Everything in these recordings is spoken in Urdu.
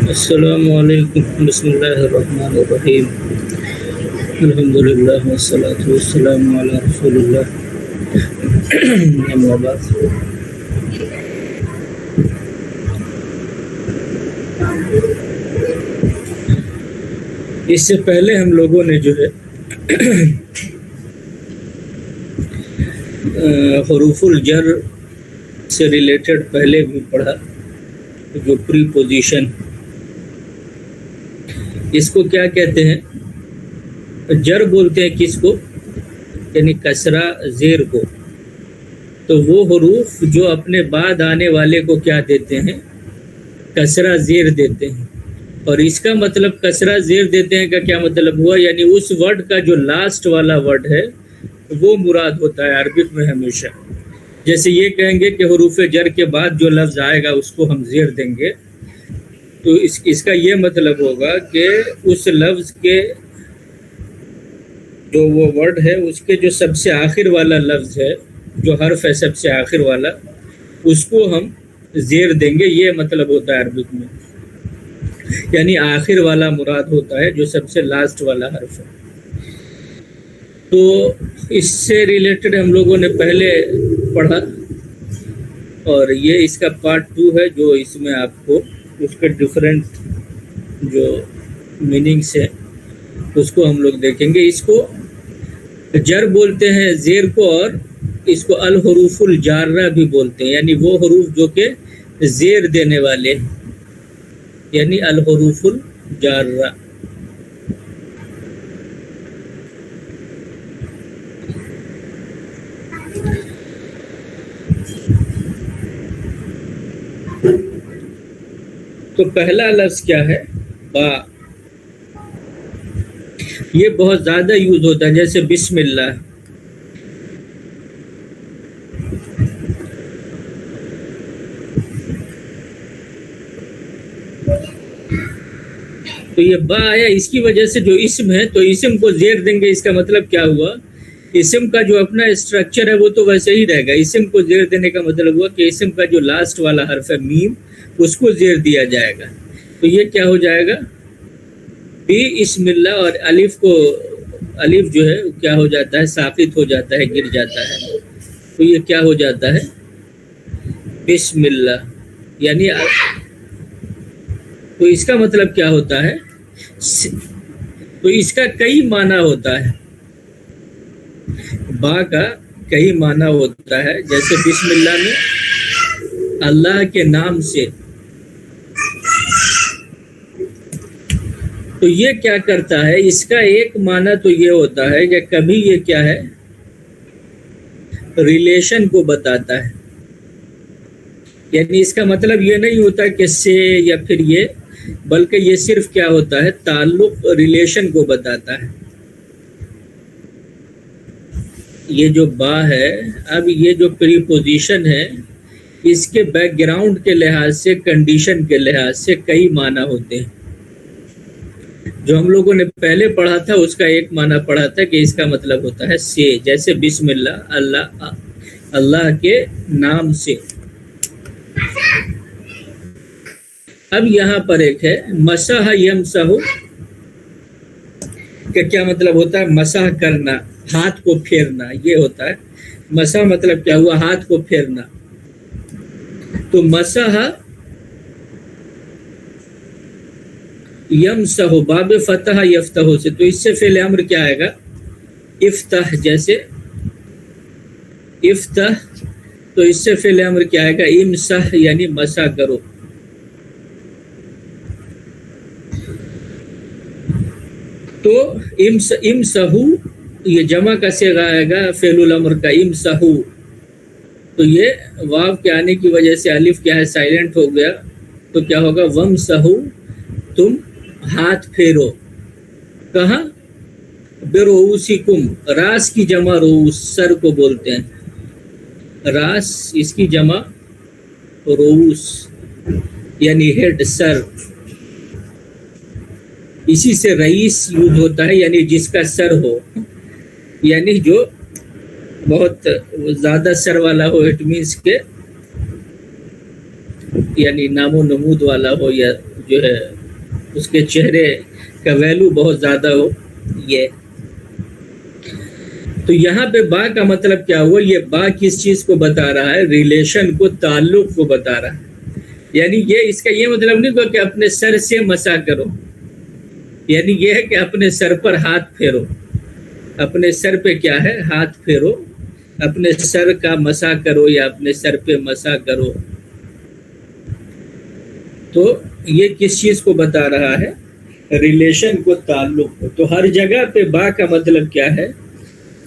السلام علیکم، بسم اللہ الرحمن الرحیم، الحمدللہ والصلاۃ والسلام علی رسول اللہ، اما بعد۔ اس سے پہلے ہم لوگوں نے جو ہے حروف الجر سے ریلیٹڈ پہلے بھی پڑھا، جو پری پوزیشن، اس کو کیا کہتے ہیں؟ جر بولتے ہیں کس کو؟ یعنی کسرہ زیر کو۔ تو وہ حروف جو اپنے بعد آنے والے کو کیا دیتے ہیں؟ کسرہ زیر دیتے ہیں۔ اور اس کا مطلب کسرہ زیر دیتے ہیں کا کیا مطلب ہوا؟ یعنی اس ورڈ کا جو لاسٹ والا ورڈ ہے وہ مراد ہوتا ہے عربک میں ہمیشہ۔ جیسے یہ کہیں گے کہ حروف جر کے بعد جو لفظ آئے گا اس کو ہم زیر دیں گے، تو اس کا یہ مطلب ہوگا کہ اس لفظ کے جو وہ ورڈ ہے اس کے جو سب سے آخر والا لفظ ہے، جو حرف ہے سب سے آخر والا، اس کو ہم زیر دیں گے۔ یہ مطلب ہوتا ہے عربک میں، یعنی آخر والا مراد ہوتا ہے جو سب سے لاسٹ والا حرف ہے۔ تو اس سے ریلیٹڈ ہم لوگوں نے پہلے پڑھا، اور یہ اس کا پارٹ 2 ہے، جو اس میں آپ کو اس کے ڈفرینٹ جو میننگس ہیں اس کو ہم لوگ دیکھیں گے۔ اس کو جر بولتے ہیں زیر کو، اور اس کو الحروف الجارہ بھی بولتے ہیں، یعنی وہ حروف جو کہ زیر دینے والے، یعنی الحروف الجارہ۔ تو پہلا لفظ کیا ہے؟ با۔ یہ بہت زیادہ یوز ہوتا ہے، جیسے بسم اللہ۔ تو یہ با آیا اس کی وجہ سے، جو اسم ہے تو اسم کو زیر دیں گے۔ اس کا مطلب کیا ہوا؟ اسم کا جو اپنا اسٹرکچر ہے وہ تو ویسے ہی رہے گا۔ اسم کو زیر دینے کا مطلب ہوا کہ اسم کا جو لاسٹ والا حرف ہے میم، اس کو زیر دیا جائے گا۔ تو یہ کیا ہو جائے گا؟ بسم اللہ، اور الف کو، الف جو ہے کیا ہو جاتا ہے؟ ساقط ہو جاتا ہے، گر جاتا ہے۔ تو یہ کیا ہو جاتا ہے؟ بسم اللہ، یعنی تو اس کا مطلب کیا ہوتا ہے؟ تو اس کا کئی معنی ہوتا ہے، با کا کئی معنی ہوتا ہے۔ جیسے بسم اللہ میں اللہ کے نام سے، تو یہ کیا کرتا ہے؟ اس کا ایک معنی تو یہ ہوتا ہے کہ کبھی یہ کیا ہے؟ ریلیشن کو بتاتا ہے، یعنی اس کا مطلب یہ نہیں ہوتا کہ سے یا پھر یہ، بلکہ یہ صرف کیا ہوتا ہے؟ تعلق، ریلیشن کو بتاتا ہے۔ یہ جو با ہے، اب یہ جو پری پوزیشن ہے، اس کے بیک گراؤنڈ کے لحاظ سے، کنڈیشن کے لحاظ سے کئی معنی ہوتے ہیں۔ جو ہم لوگوں نے پہلے پڑھا تھا اس کا ایک معنی پڑھا تھا کہ اس کا مطلب ہوتا ہے سے، جیسے بسم اللہ، اللہ کے نام سے۔ اب یہاں پر ایک ہے مسح یمسح، کہ کیا مطلب ہوتا ہے؟ مسح کرنا، ہاتھ کو پھیرنا، یہ ہوتا ہے مسح۔ مطلب کیا ہوا؟ ہاتھ کو پھیرنا۔ تو مسح یمسح، باب فتح یفتح سے، تو اس سے فعل امر کیا آئے گا؟ افتح۔ جیسے افتح، تو اس سے فعل امر کیا آئے گا؟ امسح، یعنی مسح کرو۔ تو امسحو، یہ جمع کا صیغہ آئے گا فعل الامر کا، امسحو۔ تو یہ واو کے آنے کی وجہ سے الف کیا ہے؟ سائلنٹ ہو گیا، تو کیا ہوگا؟ ومسحو، تم ہاتھ پھیرو۔ کہاں؟ برؤوسکم، راس کی جمع رؤوس، سر کو بولتے ہیں راس، اس کی جمع رؤوس، یعنی ہیڈ، سر۔ اسی سے رئیس یوز ہوتا ہے، یعنی جس کا سر ہو، یعنی جو بہت زیادہ سر والا ہو، اٹ مینس کہ یعنی نام و نمود والا ہو، یا جو ہے اس کے چہرے کا ویلو بہت زیادہ ہو. یہ تو یہاں پہ با کا مطلب کیا ہوا؟ یہ با کس چیز کو بتا رہا ہے؟ ریلیشن کو، تعلق کو بتا رہا ہے. یعنی یہ اس کا یہ مطلب نہیں کہ اپنے سر سے مسا کرو، یعنی یہ ہے کہ اپنے سر پر ہاتھ پھیرو. اپنے سر پہ کیا ہے؟ ہاتھ پھیرو. اپنے سر کا مسا کرو یا اپنے سر پہ مسا کرو. تو یہ کس چیز کو بتا رہا ہے؟ ریلیشن کو، تعلق کو. تو ہر جگہ پہ با کا مطلب کیا ہے؟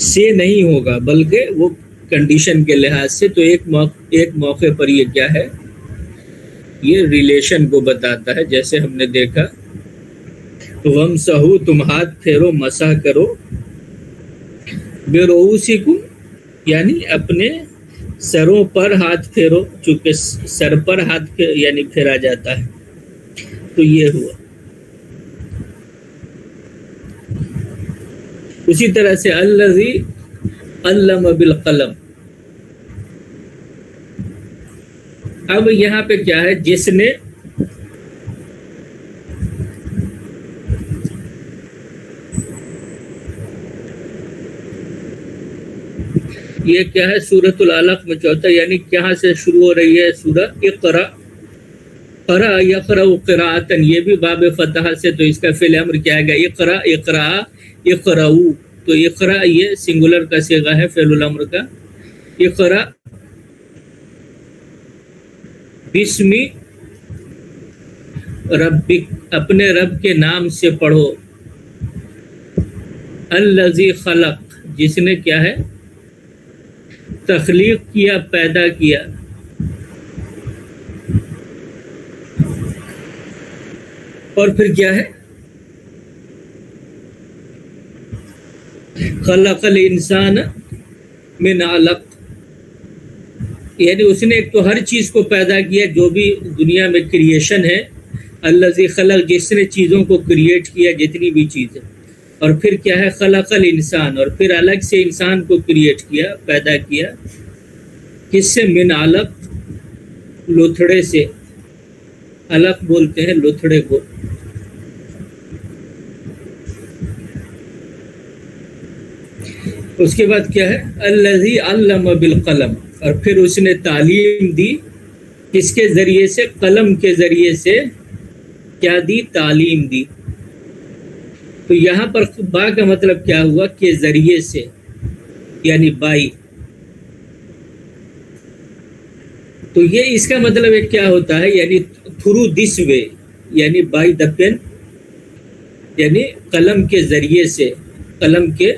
سے نہیں ہوگا، بلکہ وہ کنڈیشن کے لحاظ سے. تو ایک موقع پر یہ کیا ہے؟ یہ ریلیشن کو بتاتا ہے. جیسے ہم نے دیکھا وَمْسَحُوا، تم ہاتھ پھیرو، مسح کرو، بِرُؤُوسِکُم، یعنی اپنے سروں پر ہاتھ پھیرو، چونکہ سر پر ہاتھ یعنی پھیرا جاتا ہے. تو یہ ہوا. اسی طرح سے الذی علم بالقلم. اب یہاں پہ کیا ہے؟ جس نے یہ کیا ہے؟ سورۃ العلق میں چوتھا، یعنی کہاں سے شروع ہو رہی ہے سورہ؟ اقرا. قرأ یقرأ قراءتن، یہ بھی باب فتح سے. تو اس کا فعل امر کیا ہے گا؟ اقرا، اقرا، اقرؤ. تو اقرا یہ سنگولر کا صیغہ ہے فعل الامر کا. اقرا بسم ربک، اپنے رب کے نام سے پڑھو. الذی خلق، جس نے کیا ہے؟ تخلیق کیا، پیدا کیا. اور پھر کیا ہے؟ خلق الانسان من علق، یعنی اس نے ایک تو ہر چیز کو پیدا کیا جو بھی دنیا میں کریشن ہے. الذی خلق، جس نے چیزوں کو کریٹ کیا، جتنی بھی چیزیں. اور پھر کیا ہے؟ خلق الانسان، اور پھر الگ سے انسان کو کریٹ کیا، پیدا کیا. کس سے؟ من علق، لوتھڑے سے. علق بولتے ہیں لوتھڑے کو. اس کے بعد کیا ہے؟ الذی علم بالقلم، اور پھر اس نے تعلیم دی. کس کے ذریعے سے؟ قلم کے ذریعے سے. کیا دی؟ تعلیم دی. تو یہاں پر با کا مطلب کیا ہوا؟ کہ ذریعے سے، یعنی بائی. تو یہ اس کا مطلب ایک کیا ہوتا ہے؟ یعنی تھرو دس وے، یعنی بائی دا پین، یعنی قلم کے ذریعے سے، قلم کے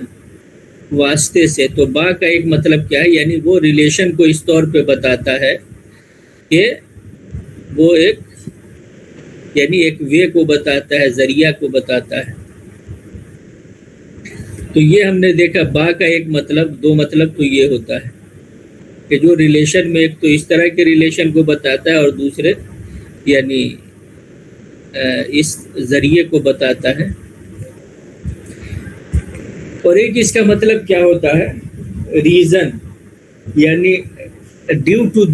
واسطے سے. تو با کا ایک مطلب کیا ہے؟ یعنی وہ ریلیشن کو اس طور پہ بتاتا ہے کہ وہ ایک، یعنی ایک وے کو بتاتا ہے، ذریعہ کو بتاتا ہے. تو یہ ہم نے دیکھا با کا ایک مطلب، دو مطلب تو یہ ہوتا ہے کہ جو ریلیشن میں ایک تو اس طرح کے ریلیشن کو بتاتا ہے، اور دوسرے یعنی اس ذریعے کو بتاتا ہے. اور ایک اس کا مطلب کیا ہوتا ہے؟ ریزن، یعنی ڈیو ٹو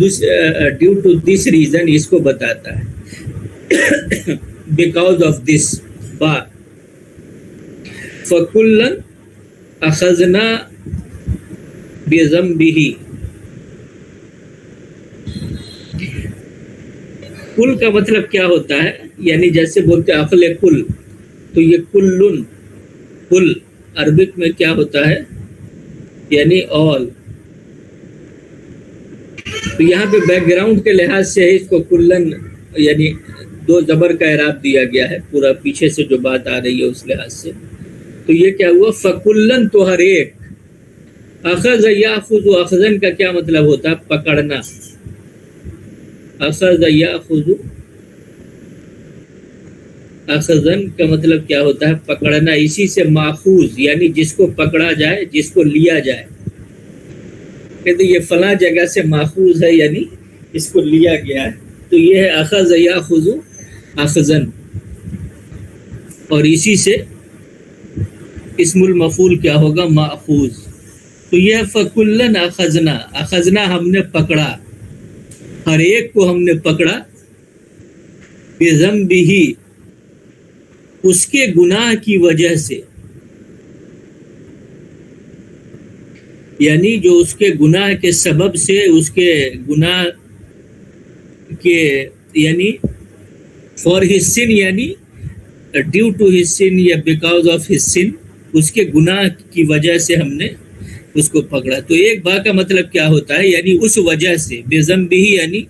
دس ریزن اس کو بتاتا ہے. بیکاز آف دس با. فَكُلًّا أَخَذْنَا بِذَنبِهِ. کل کا مطلب کیا ہوتا ہے؟ یعنی جیسے بولتے عقل کل، تو یہ کلن، کل عربک میں کیا ہوتا ہے؟ یعنی آل. تو یہاں پہ بیک گراؤنڈ کے لحاظ سے اس کو کلن یعنی دو زبر کا اعراب دیا گیا ہے، پورا پیچھے سے جو بات آ رہی ہے اس لحاظ سے. تو یہ کیا ہوا؟ فَكُلًّا، تو ہر ایک. اخذ یاخذ، اخذن کا کیا مطلب ہوتا ہے؟ پکڑنا. اخذ یاخذ، اخذن کا مطلب کیا ہوتا ہے؟ پکڑنا. اسی سے ماخوذ، یعنی جس کو پکڑا جائے، جس کو لیا جائے. کہتے یہ فلاں جگہ سے ماخوذ ہے، یعنی اس کو لیا گیا ہے. تو یہ ہے اخذ یاخذ اخذن. اور اسی سے اسم المفعول کیا ہوگا؟ ماخوذ. تو یہ فَكُلًّا اخذنا، اخذنا ہم نے پکڑا، ہر ایک کو ہم نے پکڑا. بِذَنبِهِ، اس کے گناہ کی وجہ سے، یعنی جو اس کے گناہ کے سبب سے، اس کے گناہ کے یعنی فار ہز سن، یعنی ڈیو ٹو ہز سن یا بیکاز آف ہز سن، اس کے گناہ کی وجہ سے ہم نے اس کو پکڑا۔ تو ایک با کا مطلب کیا ہوتا ہے؟ یعنی اس وجہ سے، بے ذنب ہی یعنی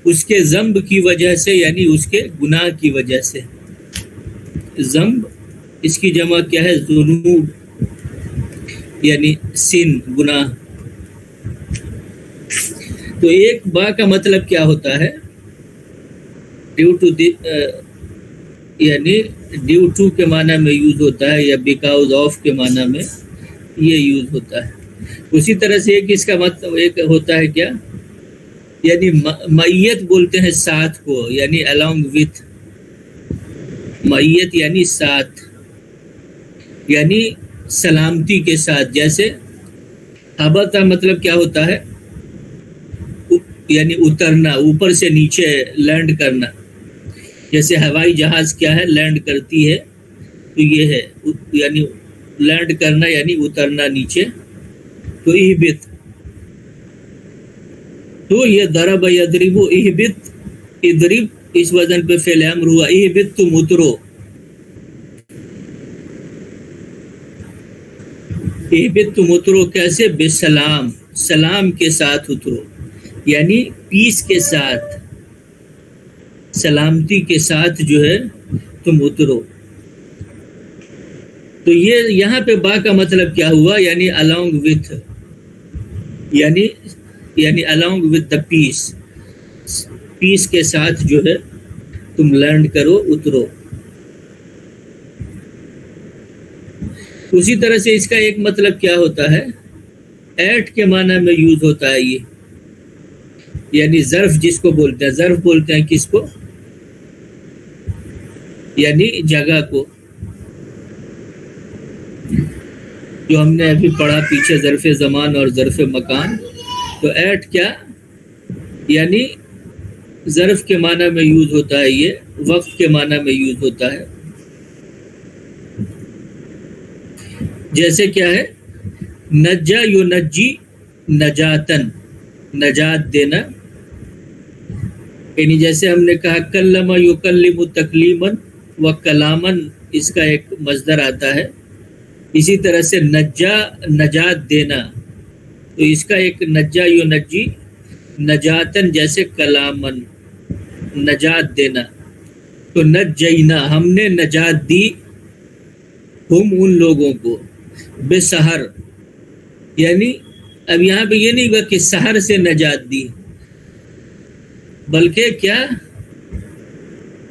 اس کے ذنب کی وجہ سے، یعنی اس کے گناہ کی وجہ سے۔ ذنب اس کی جمع کیا ہے؟ ذنوب، یعنی سن، گناہ۔ تو ایک با کا مطلب کیا ہوتا ہے؟ ڈیو ٹو یعنی ڈیو ٹو کے معنی میں یوز ہوتا ہے، یا بیکاؤز آف کے معنی میں یہ یوز ہوتا ہے۔ اسی طرح سے ایک اس کا مطلب ایک ہوتا ہے کیا؟ یعنی معیت بولتے ہیں ساتھ کو، یعنی along with، معیت یعنی ساتھ، یعنی سلامتی کے ساتھ۔ جیسے ہبط کا مطلب کیا ہوتا ہے؟ یعنی اترنا، اوپر سے نیچے لینڈ کرنا۔ جیسے ہوائی جہاز کیا ہے؟ لینڈ کرتی ہے، تو یہ ہے یعنی لینڈ کرنا یعنی اترنا نیچے۔ تو اہبط، تو یہ ضرب یضرب، اہبط، اضرب اس وزن پہ فعل امر ہوا۔ اہبط تم اترو، اہبط تم اترو کیسے؟ بسلام، سلام کے ساتھ اترو، یعنی پیس کے ساتھ، سلامتی کے ساتھ جو ہے تم اترو۔ تو یہ یہاں پہ با کا مطلب کیا ہوا؟ یعنی along with، یعنی along with the peace، پیس کے ساتھ جو ہے تم لینڈ کرو، اترو۔ اسی طرح سے اس کا ایک مطلب کیا ہوتا ہے؟ ایٹ کے معنی میں یوز ہوتا ہے یہ، یعنی ظرف جس کو بولتے ہیں۔ ظرف بولتے ہیں کس کو؟ یعنی جگہ کو، جو ہم نے ابھی پڑھا پیچھے، ظرف زمان اور ظرف مکان۔ تو ایٹ کیا؟ یعنی ظرف کے معنی میں یوز ہوتا ہے، یہ وقت کے معنی میں یوز ہوتا ہے۔ جیسے کیا ہے؟ نجا ینجی نجاتن، نجات دینا، یعنی جیسے ہم نے کہا کلم یکلم تکلیما و کلامن، اس کا ایک مصدر آتا ہے۔ اسی طرح سے نجا، نجات دینا، تو اس کا ایک نجا ینجی نجاتن، جیسے کلامن، نجات دینا۔ تو نجینا، ہم نے نجات دی، ہم ان لوگوں کو، بے سحر، یعنی اب یہاں پہ یہ نہیں ہوا کہ سحر سے نجات دی، بلکہ کیا؟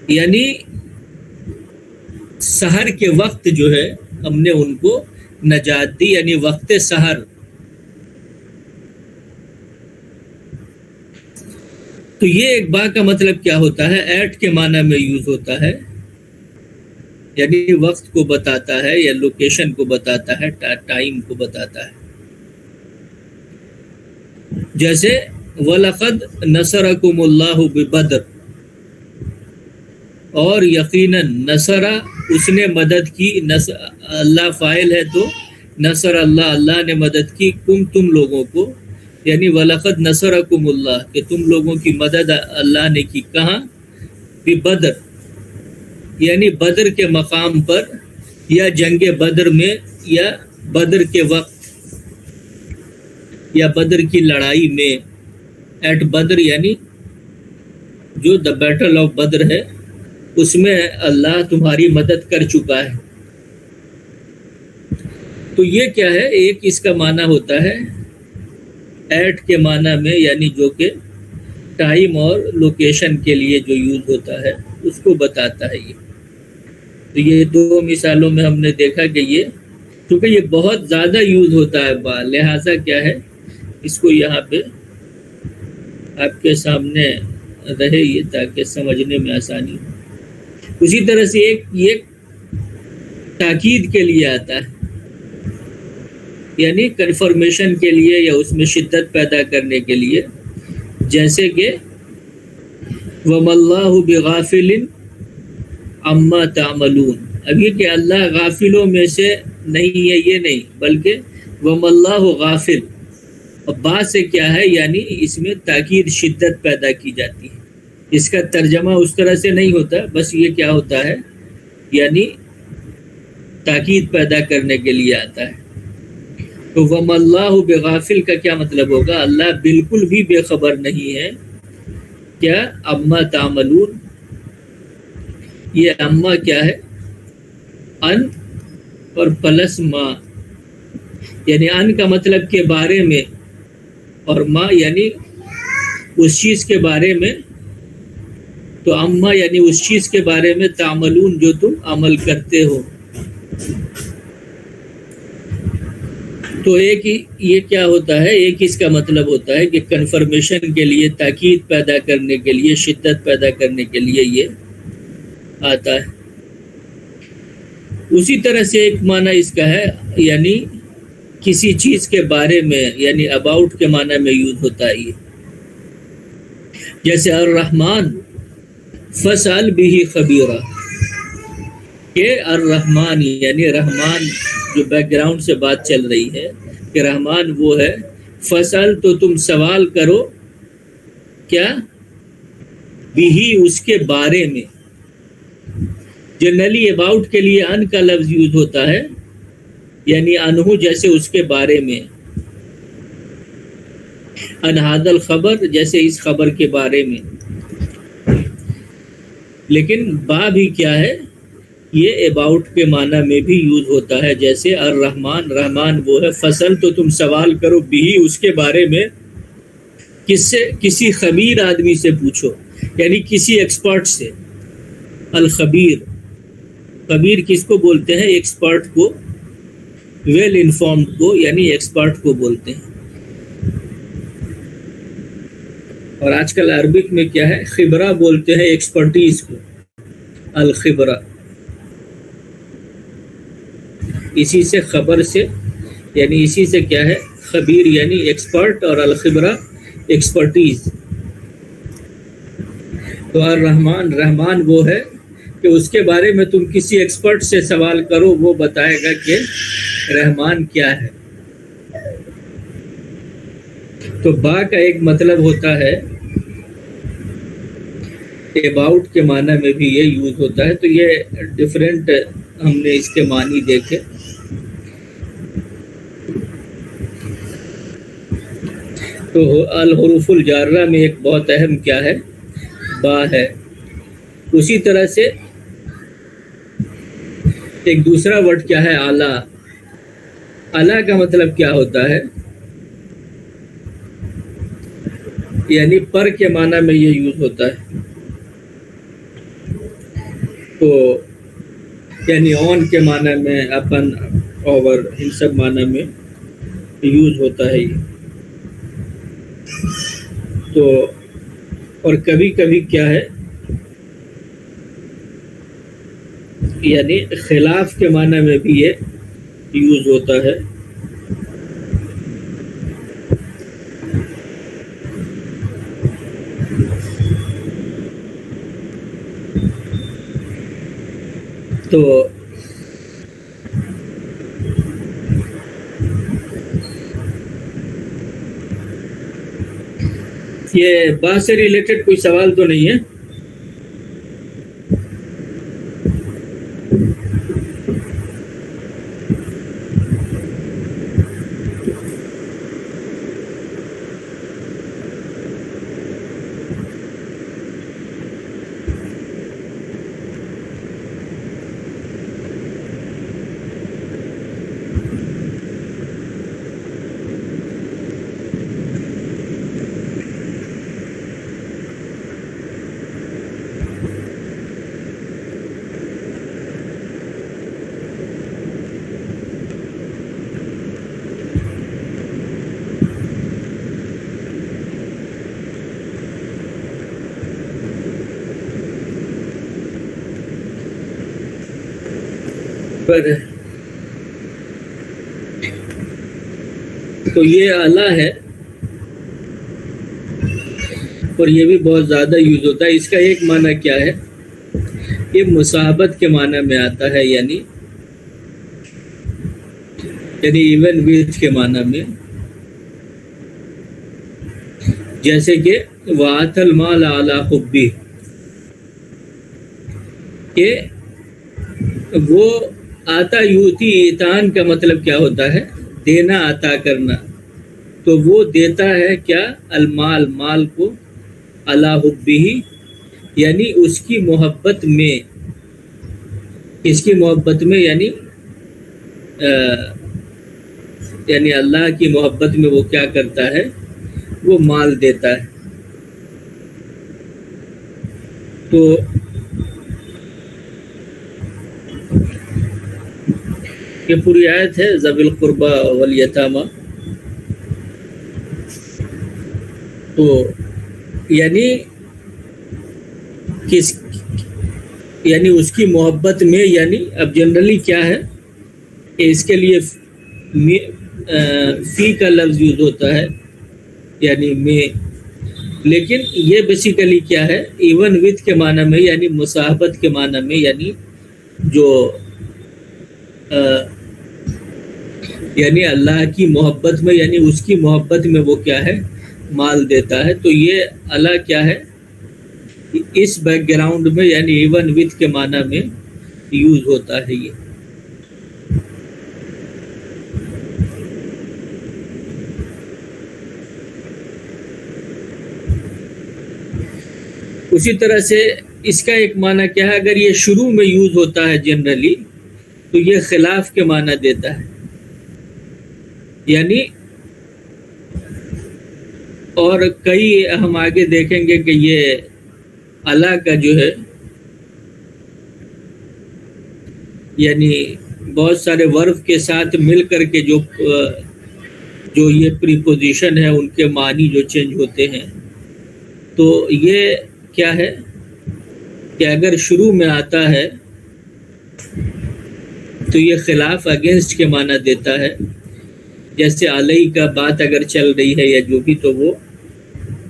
یعنی سحر کے وقت جو ہے ہم نے ان کو نجات دی، یعنی وقت سحر۔ تو یہ ایک با کا مطلب کیا ہوتا ہے؟ ایٹ کے معنی میں یوز ہوتا ہے، یعنی وقت کو بتاتا ہے یا لوکیشن کو بتاتا ہے، ٹائم کو بتاتا ہے۔ جیسے وَلَقَدْ نَصَرَكُمُ اللَّهُ بِبَدْرٍ، اور یقیناً نصرہ، اس نے مدد کی، اللہ فاعل ہے تو نصر اللہ، اللہ نے مدد کی، تم لوگوں کو، یعنی وَلَقَدْ نَصَرَكُمُ اللَّهُ، کہ تم لوگوں کی مدد اللہ نے کی۔ کہاں؟ بِبَدْر، یعنی بدر کے مقام پر، یا جنگ بدر میں، یا بدر کے وقت، یا بدر کی لڑائی میں۔ ایٹ بدر یعنی جو دا بیٹل آف بدر ہے، اس میں اللہ تمہاری مدد کر چکا ہے۔ تو یہ کیا ہے؟ ایک اس کا معنی ہوتا ہے ایٹ کے معنی میں، یعنی جو کہ ٹائم اور لوکیشن کے لیے جو یوز ہوتا ہے اس کو بتاتا ہے یہ۔ تو یہ دو مثالوں میں ہم نے دیکھا کہ یہ، کیونکہ یہ بہت زیادہ یوز ہوتا ہے با، لہٰذا کیا ہے اس کو یہاں پہ آپ کے سامنے رہے یہ، تاکہ سمجھنے میں آسانی ہو۔ اسی طرح سے ایک یہ تاکید کے لیے آتا ہے، یعنی کنفرمیشن کے لیے، یا اس میں شدت پیدا کرنے کے لیے، جیسے کہ وَمَا اللَّهُ بِغَافِلٍ عَمَّا تَعْمَلُونَ، اب یہ کہ اللہ غافلوں میں سے نہیں ہے یہ نہیں، بلکہ وَمَا اللَّهُ غافل، اب بات سے کیا ہے، یعنی اس میں تاکید شدت پیدا کی جاتی ہے. اس کا ترجمہ اس طرح سے نہیں ہوتا، بس یہ کیا ہوتا ہے، یعنی تاکید پیدا کرنے کے لیے آتا ہے. تو وَمَا اللَّهُ بِغَافِلٍ کا کیا مطلب ہوگا؟ اللہ بالکل بھی بے خبر نہیں ہے کیا عَمَّا تَعْمَلُونَ. یہ عَمَّا کیا ہے؟ ان اور پلس ما، یعنی ان کا مطلب کے بارے میں، اور ما یعنی اس چیز کے بارے میں. تو عَمَّا یعنی اس چیز کے بارے میں، تعملون جو تم عمل کرتے ہو. تو ایک یہ کیا ہوتا ہے، ایک اس کا مطلب ہوتا ہے کہ کنفرمیشن کے لیے، تاکید پیدا کرنے کے لیے، شدت پیدا کرنے کے لیے یہ آتا ہے. اسی طرح سے ایک معنی اس کا ہے، یعنی کسی چیز کے بارے میں، یعنی اباؤٹ کے معنی میں یوز ہوتا ہے یہ. جیسے الرحمن فسأل بہ خبیرہ، کہ الرحمن یعنی رحمان، جو بیک گراؤنڈ سے بات چل رہی ہے کہ رحمان وہ ہے، فسأل تو تم سوال کرو، کیا بہی اس کے بارے میں. جنرلی اباؤٹ کے لیے ان کا لفظ یوز ہوتا ہے، یعنی انہو جیسے اس کے بارے میں، ان ھذا الخبر جیسے اس خبر کے بارے میں. لیکن با بھی کیا ہے، یہ اباؤٹ کے معنی میں بھی یوز ہوتا ہے. جیسے الرحمن، رحمان وہ ہے، فصل تو تم سوال کرو بھی اس کے بارے میں، کس سے؟ کسی خبیر آدمی سے پوچھو، یعنی کسی ایکسپرٹ سے. الخبیر، خبیر کس کو بولتے ہیں؟ ایکسپرٹ کو، ویل انفارمڈ کو، یعنی ایکسپرٹ کو بولتے ہیں. اور آج کل عربک میں کیا ہے، خبرہ بولتے ہیں ایکسپرٹیز کو، الخبرہ. اسی سے خبر سے، یعنی اسی سے کیا ہے، خبیر یعنی ایکسپرٹ، اور الخبرہ ایکسپرٹیز. تو الرحمن، رحمان وہ ہے کہ اس کے بارے میں تم کسی ایکسپرٹ سے سوال کرو، وہ بتائے گا کہ رحمان کیا ہے. تو با کا ایک مطلب ہوتا ہے، اباؤٹ کے معنی میں بھی یہ یوز ہوتا ہے. تو یہ ڈفرینٹ ہم نے اس کے معنی دیکھے. تو الحروف الجارہ میں ایک بہت اہم کیا ہے، با ہے. اسی طرح سے ایک دوسرا ورڈ کیا ہے، اعلیٰ. اعلیٰ کا مطلب کیا ہوتا ہے، یعنی پر کے معنی میں یہ یوز ہوتا ہے. تو یعنی آن کے معنی میں، اپن، اوور، ان سب معنی میں یوز ہوتا ہے یہ. تو اور کبھی کبھی کیا ہے، یعنی خلاف کے معنی میں بھی یہ یوز ہوتا ہے. تو یہ با سے ریلیٹڈ کوئی سوال تو نہیں ہے؟ تو یہ اعلیٰ ہے، اور یہ بھی بہت زیادہ یوز ہوتا ہے. اس کا ایک معنی کیا ہے، یہ مصاحبت کے معنی میں آتا ہے، یعنی ایون وتھ کے معنی میں، جیسے کہ وَآتَى الْمَالَ عَلَى حُبِّهِ، کہ وہ آتا یوتی ایتان کا مطلب کیا ہوتا ہے؟ دینا، عطا کرنا. تو وہ دیتا ہے کیا؟ المال، مال کو، علی حبہ، یعنی اس کی محبت میں. اس کی محبت میں یعنی اللہ کی محبت میں وہ کیا کرتا ہے؟ وہ مال دیتا ہے. تو یہ پوری آیت ہے ذوی القربى والیتامى. تو یعنی اس کی محبت میں، یعنی اب جنرلی کیا ہے کہ اس کے لیے فی کا لفظ یوز ہوتا ہے، یعنی میں، لیکن یہ بیسیکلی کیا ہے؟ ایون وتھ کے معنی میں، یعنی مصاحبت کے معنی میں، یعنی جو یعنی اللہ کی محبت میں، یعنی اس کی محبت میں وہ کیا ہے؟ مال دیتا ہے. تو یہ اللہ کیا ہے؟ اس بیک گراؤنڈ میں، یعنی ایون وتھ کے معنی میں یوز ہوتا ہے یہ. اسی طرح سے اس کا ایک معنی کیا ہے؟ اگر یہ شروع میں یوز ہوتا ہے جنرلی تو یہ خلاف کے معنی دیتا ہے، یعنی اور کئی ہم آگے دیکھیں گے کہ یہ اللہ کا جو ہے، یعنی بہت سارے ورب کے ساتھ مل کر کے جو یہ پریپوزیشن ہے ان کے معنی جو چینج ہوتے ہیں. تو یہ کیا ہے کہ اگر شروع میں آتا ہے تو یہ خلاف، اگینسٹ کے معنی دیتا ہے. جیسے علیہ کا بات اگر چل رہی ہے یا جو بھی، تو وہ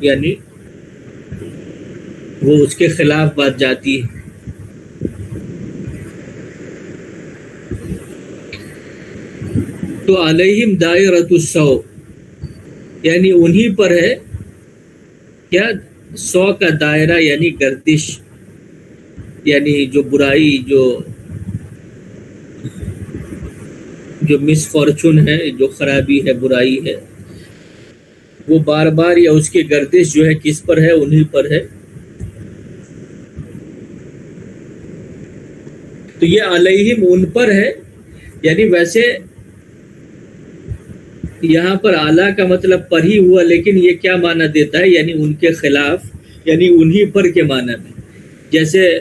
یعنی وہ اس کے خلاف بات جاتی ہے. تو علیہم دائرۃ السوء، یعنی انہی پر ہے کیا؟ سو کا دائرہ، یعنی گردش، یعنی جو برائی، جو مس فارچون ہے، جو خرابی ہے، برائی ہے، وہ بار بار، یا اس کی گردش جو ہے کس پر ہے؟ انہی پر ہے. تو یہ علیہم ان پر ہے، یعنی ویسے یہاں پر اعلیٰ کا مطلب پر ہی ہوا، لیکن یہ کیا معنی دیتا ہے؟ یعنی ان کے خلاف، یعنی انہی پر کے معنی میں. جیسے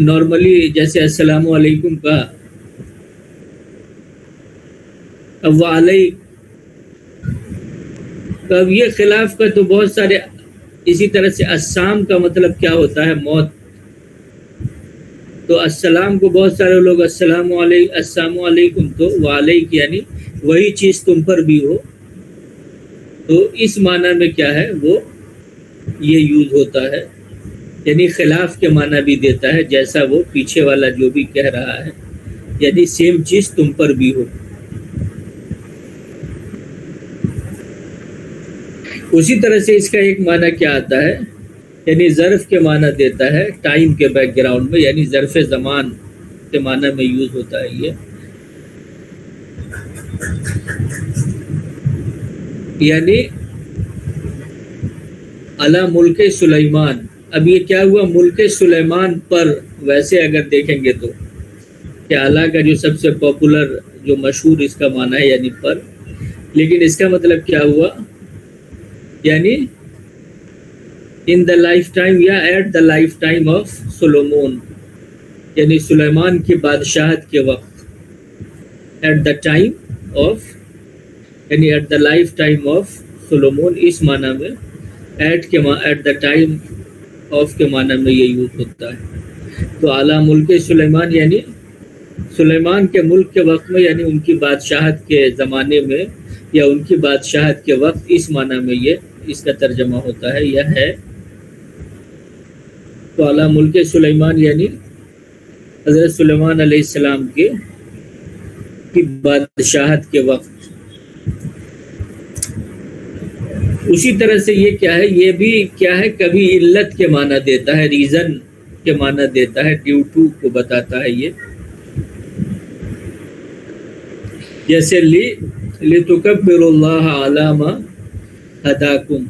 نارملی جیسے السلام علیکم کا، اب وعلیک، اب یہ خلاف کا تو بہت سارے. اسی طرح سے السلام کا مطلب کیا ہوتا ہے؟ موت. تو السلام کو بہت سارے لوگ السلام علیکم، تو وعلیک یعنی وہی چیز تم پر بھی ہو. تو اس معنی میں کیا ہے؟ وہ یہ یوز ہوتا ہے، یعنی خلاف کے معنی بھی دیتا ہے، جیسا وہ پیچھے والا جو بھی کہہ رہا ہے، یعنی سیم چیز تم پر بھی ہو. اسی طرح سے اس کا ایک معنی کیا آتا ہے؟ یعنی ظرف کے معنی دیتا ہے، ٹائم کے بیک گراؤنڈ میں، یعنی ظرف زمان کے معنی میں یوز ہوتا ہے یہ. یعنی علی ملک سلیمان. اب یہ کیا ہوا؟ ملک سلیمان پر. ویسے اگر دیکھیں گے تو کہ اعلیٰ کا جو سب سے پاپولر، جو مشہور اس کا معنی ہے یعنی پر، لیکن اس کا مطلب کیا ہوا؟ یعنی ان دا لائف ٹائم، یا at the life time of Solomon, یعنی سلیمان کی بادشاہت کے وقت. ایٹ دا ٹائم آف، یعنی at the life time of Solomon, اس معنی میں ایٹ دا ٹائم آف کے معنی میں یہ یوز ہوتا ہے. تو اعلیٰ ملک سلیمان، یعنی سلیمان کے ملک کے وقت میں، یعنی ان کی بادشاہت کے زمانے میں، یا ان کی بادشاہت کے وقت، اس معنی میں یہ اس کا ترجمہ ہوتا ہے یا ہے. تو اعلیٰ ملک سلیمان یعنی حضرت سلیمان علیہ السلام کی بادشاہت کے وقت. اسی طرح سے یہ کیا ہے، یہ بھی کیا ہے، کبھی علت کے معنی دیتا ہے، ریزن کے معنی دیتا ہے، ڈیو ٹو کو بتاتا ہے. یہ جیسے لِتُكَبِّرُوا اللَّهَ عَلَى مَا هَدَاكُمْ.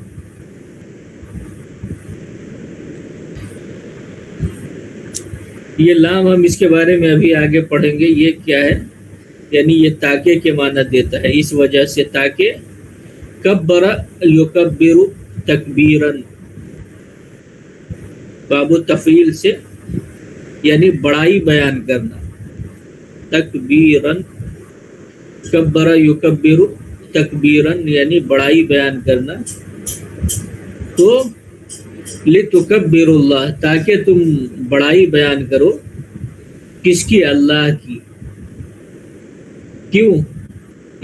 یہ لام ہم اس کے بارے میں ابھی آگے پڑھیں گے. یہ کیا ہے، یعنی یہ تاکہ کے معنی دیتا ہے، اس وجہ سے تاکہ کبر یکبر تکبیرا، باب التفعیل سے یعنی بڑائی بیان کرنا. تکبیرا، کبر یکبر تکبیرا یعنی بڑائی بیان کرنا. تو لِتُكَبِّرُوا اللَّهَ، تاکہ تم بڑائی بیان کرو. کس کی؟ اللہ کی. کیوں؟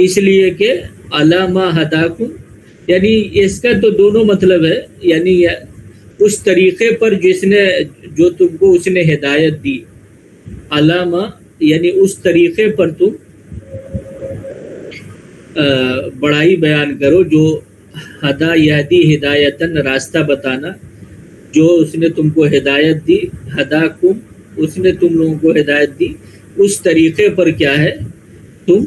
اس لیے کہ عَلَى مَا هَدَاكُمْ، یعنی اس کا تو دونوں مطلب ہے، یعنی اس طریقے پر جو تم کو اس نے ہدایت دی. عَلَى مَا یعنی اس طریقے پر تم بڑائی بیان کرو، جو ہدا یہدی ہدایتاً، راستہ بتانا، جو اس نے تم کو ہدایت دی. ہداکم، اس نے تم لوگوں کو ہدایت دی. اس طریقے پر کیا ہے، تم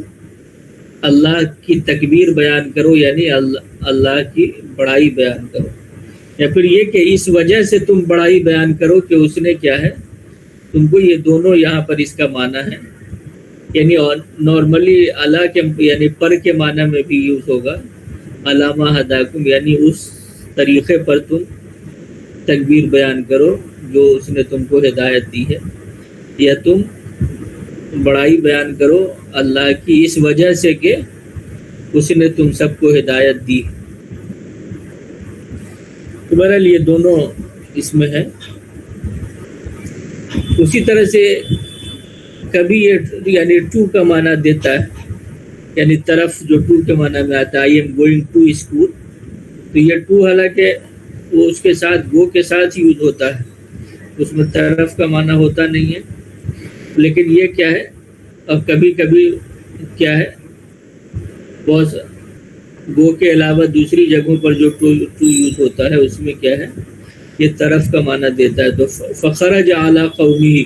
اللہ کی تکبیر بیان کرو، یعنی اللہ کی بڑائی بیان کرو. یا پھر یہ کہ اس وجہ سے تم بڑائی بیان کرو کہ اس نے کیا ہے تم کو. یہ دونوں یہاں پر اس کا معنی ہے، یعنی نارملی اللہ کے یعنی پر کے معنی میں بھی یوز ہوگا. علامہ ہداکم یعنی اس طریقے پر تم تکبیر بیان کرو جو اس نے تم کو ہدایت دی ہے، یا تم بڑائی بیان کرو اللہ کی اس وجہ سے کہ اس نے تم سب کو ہدایت دی. تو بہرحال یہ دونوں اس میں ہے. اسی طرح سے کبھی یہ یعنی ٹو کا معنی دیتا ہے، یعنی طرف، جو ٹو کے معنی میں آتا ہے. I am going to school. تو یہ ٹو حالانکہ وہ اس کے ساتھ گو کے ساتھ یوز ہوتا ہے، اس میں طرف کا معنی ہوتا نہیں ہے. لیکن یہ کیا ہے، اب کبھی کبھی کیا ہے، بہت گو کے علاوہ دوسری جگہوں پر جو ٹو یوز ہوتا ہے اس میں کیا ہے، یہ طرف کا معنی دیتا ہے. تو فخرج علی قومہ،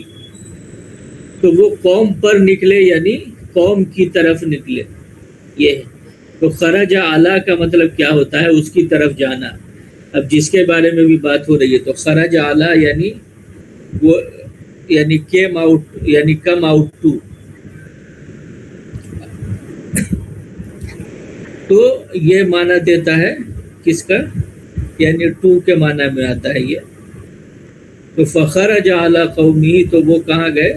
تو وہ قوم پر نکلے، یعنی قوم کی طرف نکلے. یہ ہے. تو خرج علی کا مطلب کیا ہوتا ہے، اس کی طرف جانا. اب جس کے بارے میں بھی بات ہو رہی ہے، تو خرج علی یعنی وہ یعنی کیم آؤٹ، یعنی کم آؤٹ ٹو. تو یہ معنی دیتا ہے کس کا، یعنی ٹو کے معنی میں آتا ہے یہ. تو فخرج علی قومہ، تو وہ کہاں گئے،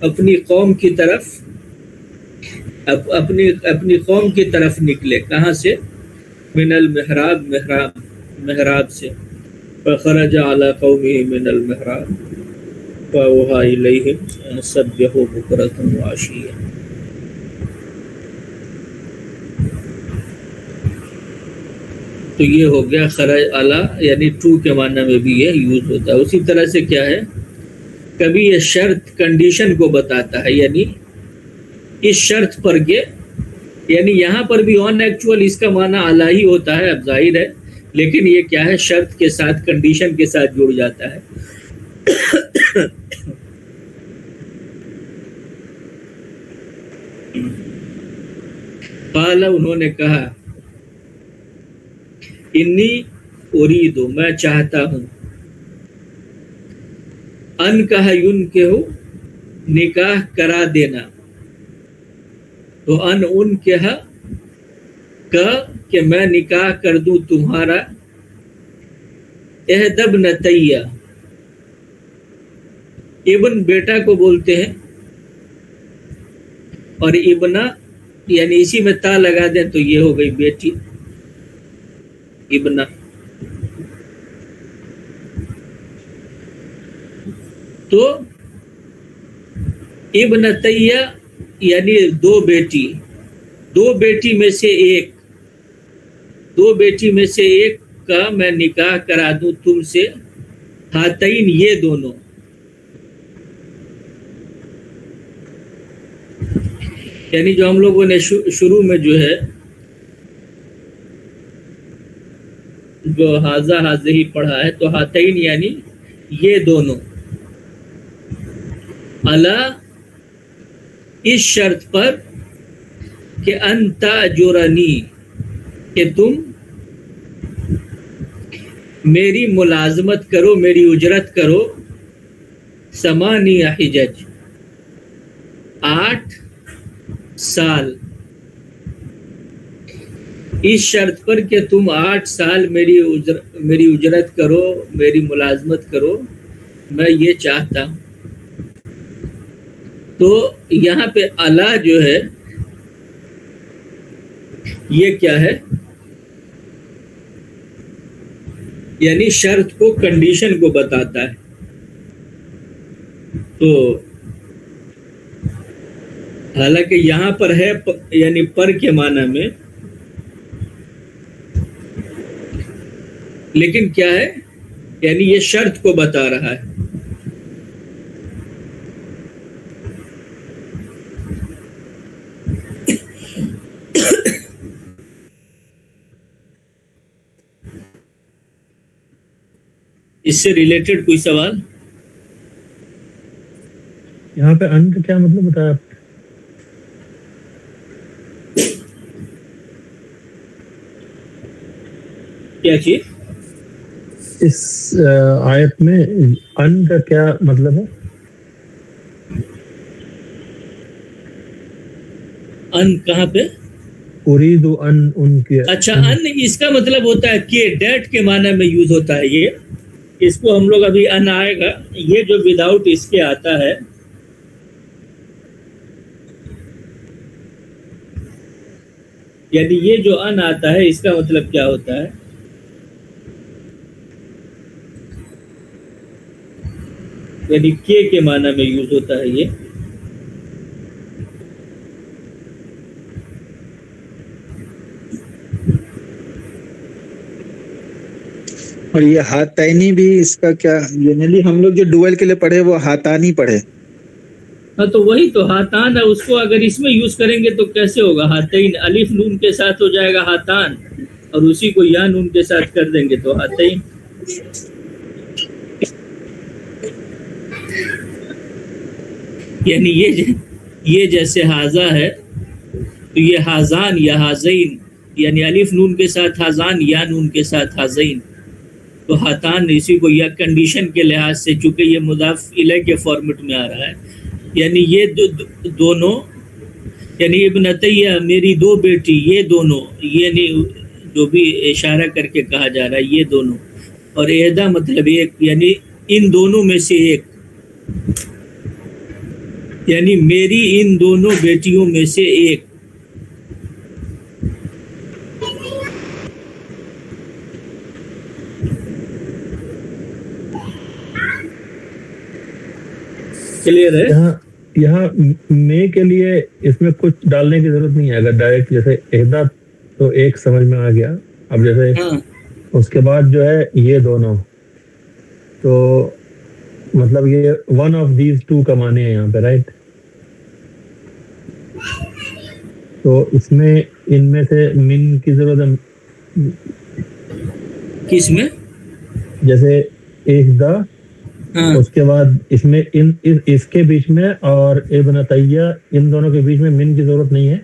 اپنی قوم کی طرف، اپنی قوم کی طرف نکلے. کہاں سے؟ من المحراب، محراب سے. فخرج علی قومہ من المحراب فأوحى إلیہم أن سبحوا بکرة وعشیا. تو یہ ہو گیا خرج علی، یعنی ٹو کے معنی میں بھی یہ یوز ہوتا ہے. اسی طرح سے کیا ہے، کبھی یہ شرط کنڈیشن کو بتاتا ہے، یعنی اس شرط پر کہ، یعنی یہاں پر بھی آن ایکچوئل اس کا معنی اعلیٰ ہی ہوتا ہے، اب ظاہر ہے، لیکن یہ کیا ہے، شرط کے ساتھ، کنڈیشن کے ساتھ جڑ جاتا ہے. قال، انہوں نے کہا، انی اريد، میں چاہتا ہوں، ان کہا ینکحو، نکاح کرا دینا. تو ان کہا کہ میں نکاح کر دوں تمہارا، احد ابنتیہ، ابن بیٹا کو بولتے ہیں، اور ابنا یعنی اسی میں تا لگا دیں تو یہ ہو گئی بیٹی، ابنا. تو ابنتیہ یعنی دو بیٹی میں سے ایک کا میں نکاح کرا دوں تم سے. ہاتین، یہ دونوں، یعنی جو ہم لوگوں نے شروع میں جو ہے جو حاضہ حاضہی پڑھا ہے، تو ہاتین یعنی یہ دونوں، الا اس شرط پر کہ انت جرنی کہ تم میری ملازمت کرو، میری اجرت کرو، ثمانی حجج 8 سال، اس شرط پر کہ تم 8 سال میری اجرت کرو، میری ملازمت کرو، میں یہ چاہتا ہوں۔ تو یہاں پہ الا جو ہے یہ کیا ہے؟ یعنی شرط کو، کنڈیشن کو بتاتا ہے۔ تو حالانکہ یہاں پر ہے یعنی پر کے معنی میں، لیکن کیا ہے؟ یعنی یہ شرط کو بتا رہا ہے۔ اس سے ریلیٹڈ کوئی سوال؟ یہاں پہ ان کا کیا مطلب بتایا آپ نے؟ کیا چیز؟ اس آیت میں ان کا کیا مطلب ہے؟ ان کہاں پہ؟ اريد ان کی، اچھا، ان اس کا مطلب ہوتا ہے کہ ڈیٹ کے معنی میں یوز ہوتا ہے یہ۔ اس کو ہم لوگ ابھی ان آئے گا، یہ جو وداؤٹ اس کے آتا ہے یعنی یہ جو ان آتا ہے اس کا مطلب کیا ہوتا ہے؟ یعنی کے معنی میں یوز ہوتا ہے یہ۔ اور یہ ہاتینی بھی اس کا کیا؟ جنرلی ہم لوگ جو ڈویل کے لیے پڑھے وہ ہاتانی پڑھے۔ ہاں تو وہی تو ہاتان ہے، اس کو اگر اس میں یوز کریں گے تو کیسے ہوگا؟ ہاتین الف نون کے ساتھ ہو جائے گا ہاتان، اور اسی کو یا نون کے ساتھ کر دیں گے تو ہاتین۔ یعنی یہ جیسے حاضہ ہے تو یہ حاضان یا حاضین، یعنی الف نون کے ساتھ حاضان، یا نون کے ساتھ حاضین، تو ہاتان اسی کو یا کنڈیشن کے لحاظ سے، چونکہ یہ مضاف الیہ کے فارمیٹ میں آ رہا ہے، یعنی یہ دونوں، یعنی ابنتیہ میری 2 بیٹی، یہ دونوں، یعنی جو بھی اشارہ کر کے کہا جا رہا ہے یہ دونوں، اور احدہ مطلب ایک، یعنی ان دونوں میں سے ایک، یعنی میری ان دونوں بیٹیوں میں سے ایک۔ کلیئر ہے؟ یہاں میں کے لیے اس میں کچھ ڈالنے کی ضرورت نہیں ہے، اگر ڈائریکٹ جیسے احدہ تو ایک سمجھ میں آ گیا، اب جیسے اس کے بعد جو ہے یہ دونوں، تو مطلب یہ ون آف دیز 2 کا معنی ہے یہاں پہ، رائٹ؟ تو اس میں ان میں سے من کی ضرورت ہے کس میں؟ جیسے احدہ، اس کے بعد اس میں اس کے بیچ میں اور ابنتیہ، ان دونوں کے بیچ میں من کی ضرورت نہیں ہے۔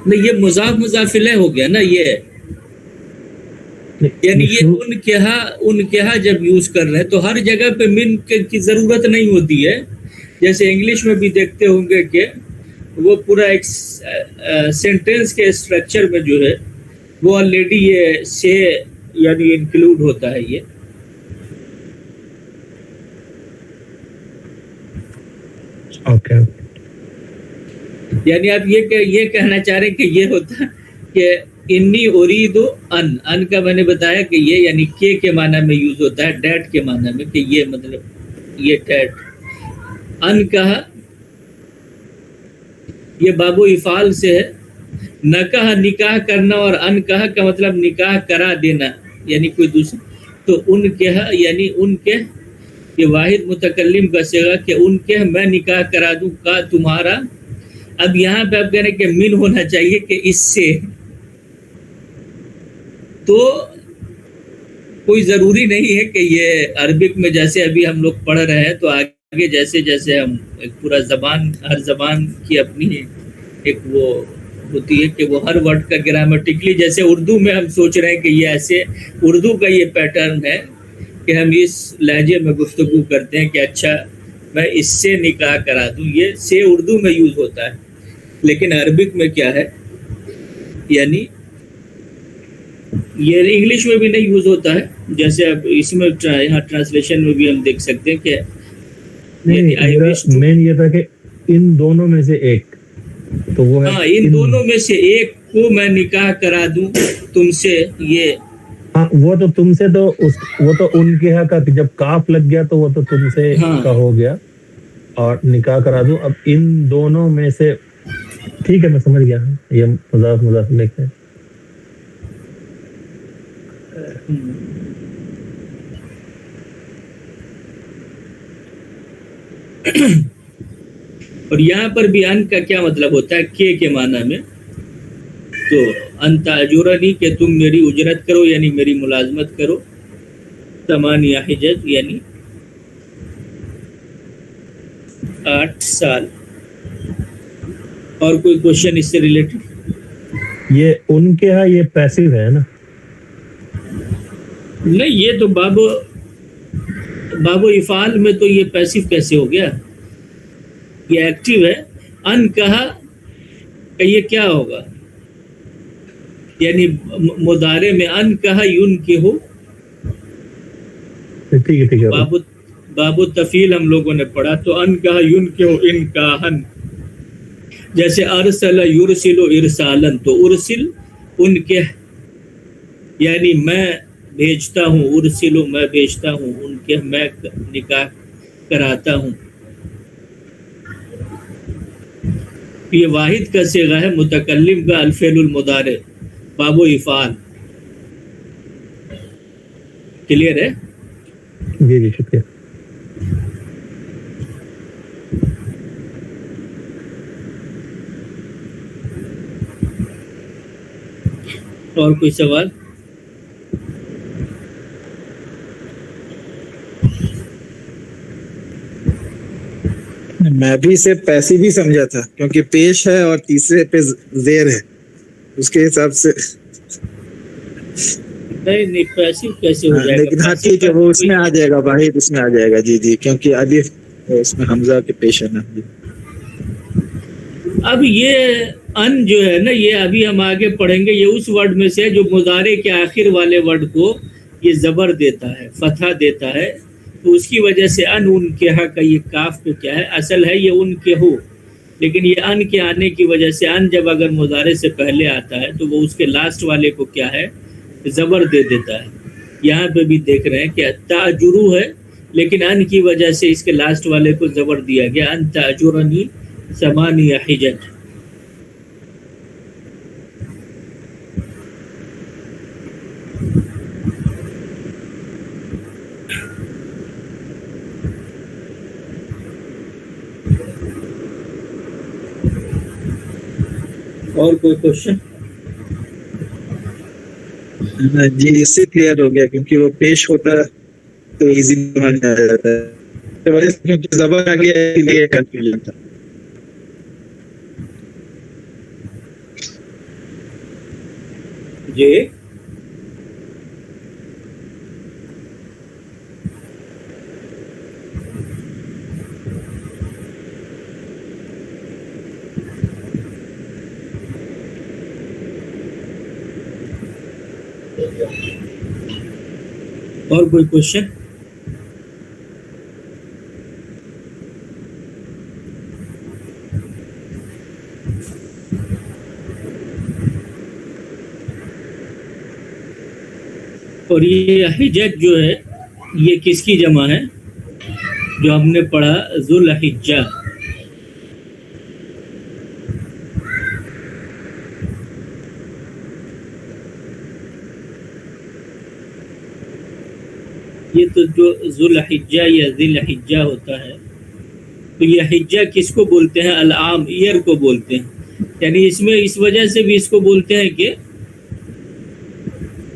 نہیں، یہ مضاف الیہ ہو گیا نا، یہ یعنی یہ ان کے ہاں جب یوز کر رہے ہیں تو ہر جگہ پہ من کی ضرورت نہیں ہوتی ہے۔ جیسے انگلش میں بھی دیکھتے ہوں گے کہ وہ پورا ایک سینٹینس کے اسٹرکچر میں جو ہے وہ آلریڈی یہ سے یعنی انکلوڈ ہوتا ہے یہ۔ یعنی آپ یہ کہنا چاہ رہے ہیں کہ یہ ہوتا ہے کہ انی اريد ان کا میں نے بتایا کہ یہ یعنی کے معنی میں یوز ہوتا ہے، ڈیٹ کے معنی میں، کہ یہ مطلب یہ ڈیٹ۔ ان کہا یہ باب و افعال سے ہے، نکاح نکاح کرنا، اور ان کہا کا مطلب نکاح کرا دینا، یعنی کوئی دوسرا۔ تو ان کے یعنی ان کے، یہ واحد متکلم کا صیغہ کہ ان کے میں نکاح کرا دوں کا تمہارا اب یہاں پہ آپ کہہ رہے ہیں کہ من ہونا چاہیے کہ اس سے، تو کوئی ضروری نہیں ہے کہ یہ عربک میں جیسے ابھی ہم لوگ پڑھ رہے ہیں تو آگے جیسے جیسے ہم ایک پورا زبان، ہر زبان کی اپنی ایک وہ ہوتی ہے کہ وہ ہر ورڈ کا گرامٹکلی، جیسے اردو میں ہم سوچ رہے ہیں کہ یہ ایسے اردو کا یہ پیٹرن ہے کہ ہم اس لہجے میں گفتگو کرتے ہیں کہ اچھا میں اس سے نکاح کرا دوں، یہ سے اردو میں یوز ہوتا ہے، لیکن عربک میں کیا ہے، یعنی یہ انگلش میں بھی نہیں یوز ہوتا ہے، جیسے اب اس میں یہاں ٹرانسلیشن میں بھی ہم دیکھ سکتے ہیں کہ مین یہ تھا کہ ان دونوں میں سے ایک، تو وہ ہے ہاں ان دونوں میں سے ایک کو میں نکاح کرا دوں تم سے، یہ ہاں وہ تو تم سے، تو وہ تو ان کے حق کا، جب کاف لگ گیا تو وہ تو تم سے کا ہو گیا، اور نکاح کرا دوں، اب ان دونوں میں سے، ٹھیک ہے میں سمجھ گیا، یہ مضاف مضاف لکھتے ہیں. اور یہاں پر بھی ان کا کیا مطلب ہوتا ہے، کے معنی میں، تو انت اجورنی کہ تم میری اجرت کرو، یعنی میری ملازمت کرو، ثمانیہ حجج یعنی 8 سال. اور کوئی کوشچن اس سے ریلیٹڈ؟ یہ ان کے ہاں یہ پیسو ہے نا؟ نہیں، یہ تو باب و افعال میں تو یہ پیسو کیسے ہو گیا، یہ ایکٹیو ہے. ان کہا کہ یہ کیا ہوگا، یعنی مضارع میں ان کہا یون کے ہو، ٹھیک ہے باب التفعیل ہم لوگوں نے پڑھا، تو ان کہا یون کے ہو ان کاہن، جیسے ارسل یرسل ارسالن، تو ارسل ان کے، یعنی میں بھیجتا ہوں، ارسلو میں بھیجتا ہوں، ان کے میں نکاح کراتا ہوں. یہ واحد کا صیغہ ہے، متکلم کا الفعل المضارع، باب و افعال. کلیئر ہے؟ جی جی شکریہ. اور کوئی سوال؟ میں بھی اسے پیسے بھی سمجھا تھا، کیونکہ پیش ہے اور تیسرے پہ زیر ہے، اس کے حساب سے. نہیں پیسو کیسے ہو جائے گا، لیکن ہاں ٹھیک ہے، وہ اس میں آ جائے گا، واحد اس میں آ جائے گا. جی جی، کیونکہ الف اس میں حمزہ کے پیش ہے نا. جی اب یہ ان جو ہے نا، یہ ابھی ہم آگے پڑھیں گے، یہ اس ورڈ میں سے جو مضارع کے آخر والے ورڈ کو یہ زبر دیتا ہے، فتحہ دیتا ہے، تو اس کی وجہ سے ان کے ہاں کا یہ کاف پہ کیا ہے، اصل ہے یہ ان کے ہو، لیکن یہ ان کے آنے کی وجہ سے ان جب اگر مضارع سے پہلے آتا ہے تو وہ اس کے لاسٹ والے کو کیا ہے، زبر دے دیتا ہے. یہاں پہ بھی دیکھ رہے ہیں کہ تاجرو ہے، لیکن ان کی وجہ سے اس کے لاسٹ والے کو زبر دیا گیا، ان تاجرنی ثمانیہ حجج. اور کوئی کوشچن؟ جی اس سے کلیئر ہو گیا، کیونکہ وہ پیش ہوتا ہے تو ایزی سمجھ میں آ جاتا ہے، کیونکہ زبر آ گیا ہے، اس لیے کنفیوژن تھا. جی اور کوئی کوشچن؟ اور یہ حجج جو ہے یہ کس کی جمع ہے، جو ہم نے پڑھا ذوالحجہ. یہ تو جو ذوالحجہ یا ذی الحجہ ہوتا ہے تو یہ حجہ کس کو بولتے ہیں؟ العام، ایئر کو بولتے ہیں. یعنی اس میں اس وجہ سے بھی اس کو بولتے ہیں کہ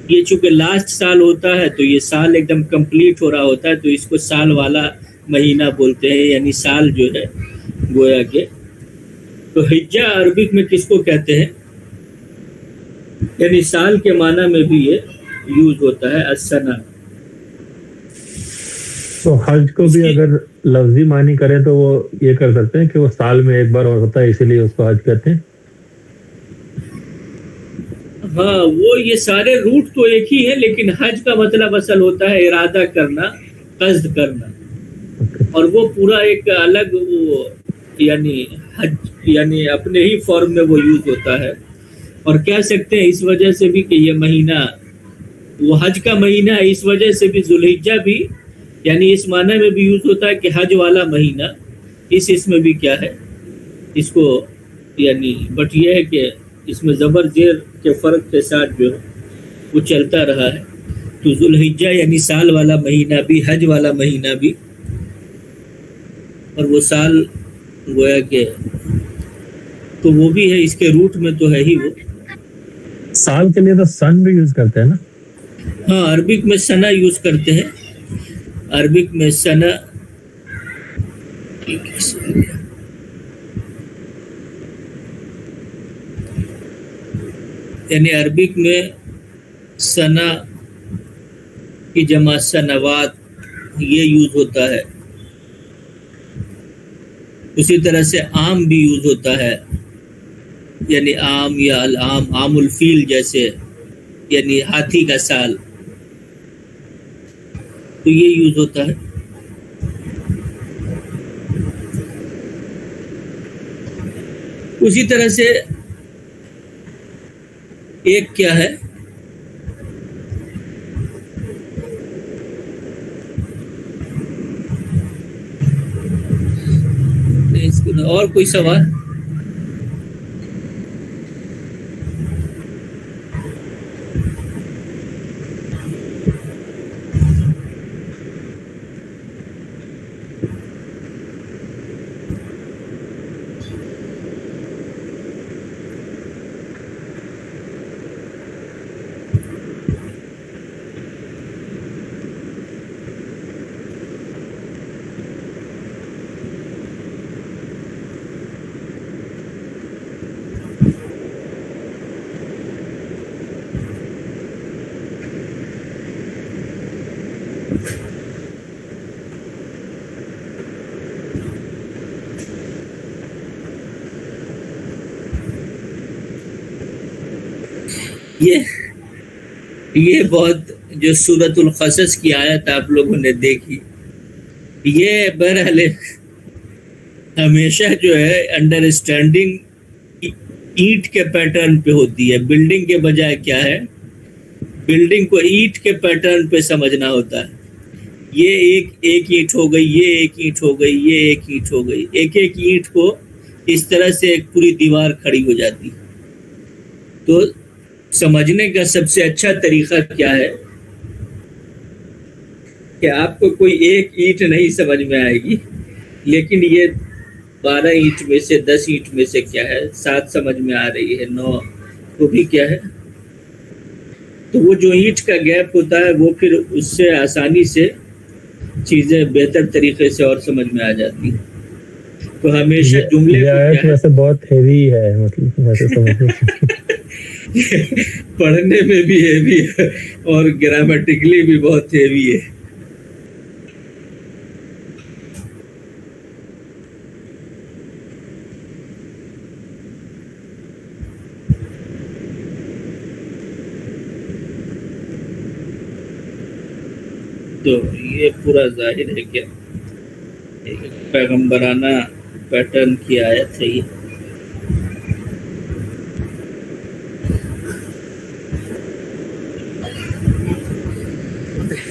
یہ چونکہ لاسٹ سال ہوتا ہے تو یہ سال ایک دم کمپلیٹ ہو رہا ہوتا ہے، تو اس کو سال والا مہینہ بولتے ہیں. یعنی سال جو ہے گویا کہ، تو حجہ عربک میں کس کو کہتے ہیں؟ یعنی سال کے معنی میں بھی یہ یوز ہوتا ہے، السنہ. تو حج کو بھی اگر لفظی معنی کریں تو وہ یہ کر سکتے ہیں کہ وہ سال میں ایک بار ہوتا ہے، اسی لیے اس کو حج کہتے ہیں. ہاں، وہ یہ سارے روٹ تو ایک ہی ہے، لیکن حج کا مطلب اصل ہوتا ہے ارادہ کرنا، قصد کرنا. اور وہ پورا ایک الگ وہ یعنی حج یعنی اپنے ہی فارم میں وہ یوز ہوتا ہے. اور کہہ سکتے ہیں اس وجہ سے بھی کہ یہ مہینہ وہ حج کا مہینہ ہے، اس وجہ سے بھی ذوالحجہ بھی یعنی اس معنی میں بھی یوز ہوتا ہے کہ حج والا مہینہ. اس میں بھی کیا ہے اس کو یعنی، بٹ یہ ہے کہ اس میں زبر زیر کے فرق کے ساتھ جو وہ چلتا رہا ہے. تو ذوالحجہ یعنی سال والا مہینہ بھی، حج والا مہینہ بھی. اور وہ سال گویا کہ تو وہ بھی ہے، اس کے روٹ میں تو ہے ہی وہ. سال کے لیے تو سن بھی یوز کرتے ہیں نا؟ ہاں، عربک میں سنہ یوز کرتے ہیں. عربک میں سنہ یعنی عربک میں سنہ کی جمع سنوات یہ یوز ہوتا ہے. اسی طرح سے عام بھی یوز ہوتا ہے، یعنی عام یا العام، عام الفیل جیسے یعنی ہاتھی کا سال، تو یہ یوز ہوتا ہے. اسی طرح سے ایک کیا ہے اور کوئی سوال؟ یہ بہت جو سورۃ القصص کی آیت آپ لوگوں نے دیکھی، یہ بہرحال ہمیشہ جو ہے انڈرسٹینڈنگ اینٹ کے پیٹرن پہ ہوتی ہے. بلڈنگ کے بجائے کیا ہے، بلڈنگ کو اینٹ کے پیٹرن پہ سمجھنا ہوتا ہے. یہ ایک اینٹ ہو گئی، یہ ایک اینٹ ہو گئی، یہ ایک اینٹ ہو گئی. ایک اینٹ کو اس طرح سے ایک پوری دیوار کھڑی ہو جاتی. تو سمجھنے کا سب سے اچھا طریقہ کیا ہے کہ آپ کو کوئی ایک اینٹ نہیں سمجھ میں آئے گی، لیکن یہ 12 اینٹ میں سے 10 اینٹ میں سے کیا ہے 7 سمجھ میں آ رہی ہے، 9 وہ بھی کیا ہے. تو وہ جو اینٹ کا گیپ ہوتا ہے وہ پھر اس سے آسانی سے چیزیں بہتر طریقے سے اور سمجھ میں آ جاتی ہیں. تو ہمیشہ جملے ویسے بہت ہیوی ہے، مطلب ویسے سمجھنے پڑھنے میں بھی ہیوی ہے اور گرامیٹیکلی بھی بہت ہیوی ہے. تو یہ پورا ظاہر ہے کہ پیغمبرانہ پیٹرن کی آیت ہے یہ.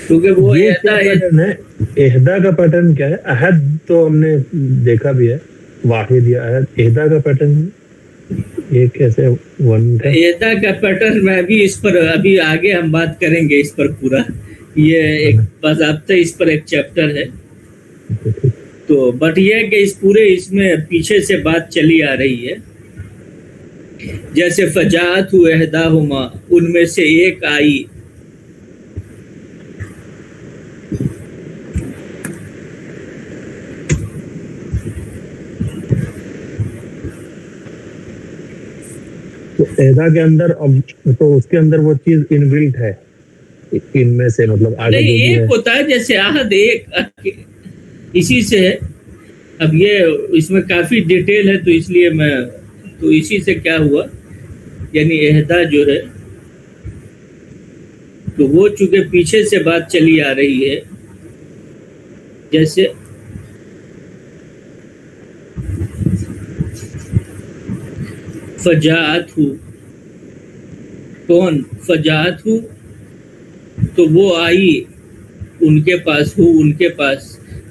کیونکہ وہ اہدا کا پیٹرن کیا ہے؟ عہد تو ہم نے دیکھا بھی ہے، واحد یا عہد. اہدا کا پیٹرن یہ کیسے؟ اہدا کا پیٹرن میں ابھی اس پر ابھی آگے ہم بات کریں گے اس پر پورا. یہ ایک باضابطہ اس پر ایک چیپٹر ہے. تو بٹ یہ ہے کہ اس میں پیچھے سے بات چلی آ رہی ہے. جیسے فجاءت احداہما، ان میں سے ایک آئی. تو اہدا کے اندر تو اس کے اندر وہ چیز انبلٹ ہے ان میں سے، مطلب آگے نہیں، جو بھی ایک ہے ہوتا ہے جیسے عہد، ایک اسی سے ہے. اب یہ اس میں کافی ڈیٹیل ہے تو اس لیے تو اسی سے کیا ہوا، یعنی عہدہ جو ہے تو وہ چونکہ پیچھے سے بات چلی آ رہی ہے. جیسے فجاءت ہو، کون فجاءت ہو، تو وہ آئی ان کے پاس، ہو ان کے پاس،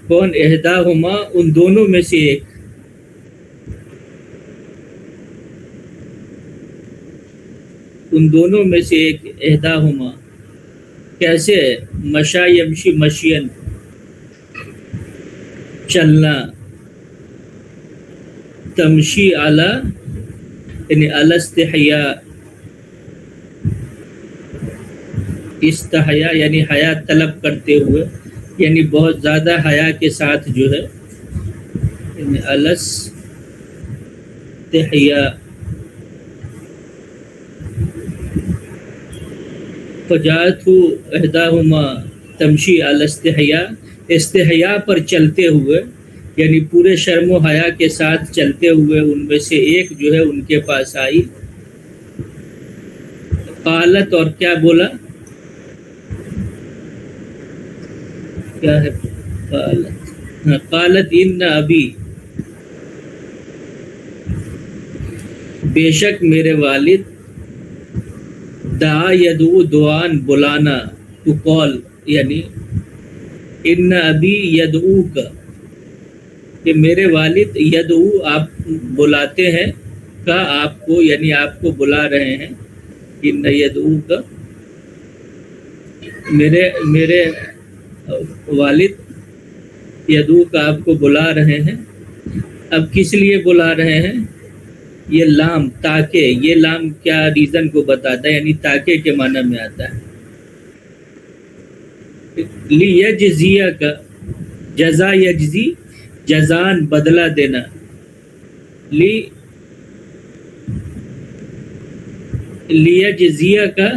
کون احداہما، ان دونوں میں سے ایک. ان دونوں میں سے ایک احداہما کیسے ہے؟ مشا یمشی مشین، چلنا، تمشی اعلی یعنی الاستحیا، استحیا یعنی حیا طلب کرتے ہوئے، یعنی بہت زیادہ حیا کے ساتھ جو ہے، یعنی الاستحیا. فجاءت احداہما تمشی الاستحیا، استحیا پر چلتے ہوئے، یعنی پورے شرم و حیا کے ساتھ چلتے ہوئے ان میں سے ایک جو ہے ان کے پاس آئی. قالت، اور کیا بولا؟ کیا ہے قالت؟ قالت ان ابی، بے شک میرے والد، دعا یدعو، دعان بلانا، تو کال، یعنی ان ابی یدعو کا، کہ میرے والد یدعو آپ بلاتے ہیں، کا آپ کو، یعنی آپ کو بلا رہے ہیں. ان یدعو کا، میرے والد یدعو کا آپ کو بلا رہے ہیں. اب کس لیے بلا رہے ہیں؟ یہ لام تاکہ، یہ لام کیا ریزن کو بتاتا ہے، یعنی تاکہ کے معنی میں آتا ہے. لیجزیہ کا، جزا یجزی، جزان بدلہ دینا، لیجزیہ کا،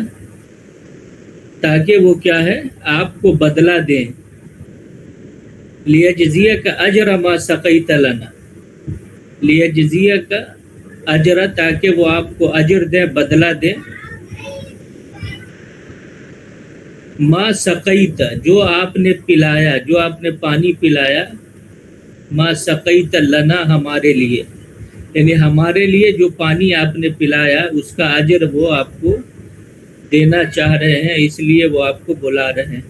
تاکہ وہ کیا ہے، آپ کو بدلہ دیں. لیجزیہ کا اجر ما سقیت لنا، لیجزیہ کا اجر، تاکہ وہ آپ کو اجر دیں، بدلہ دیں. ما سقیت، جو آپ نے پلایا، جو آپ نے پانی پلایا، ما سقیت لنا، ہمارے لیے، یعنی ہمارے لیے جو پانی آپ نے پلایا اس کا اجر وہ آپ کو دینا چاہ رہے ہیں، اس لیے وہ آپ کو بلا رہے ہیں.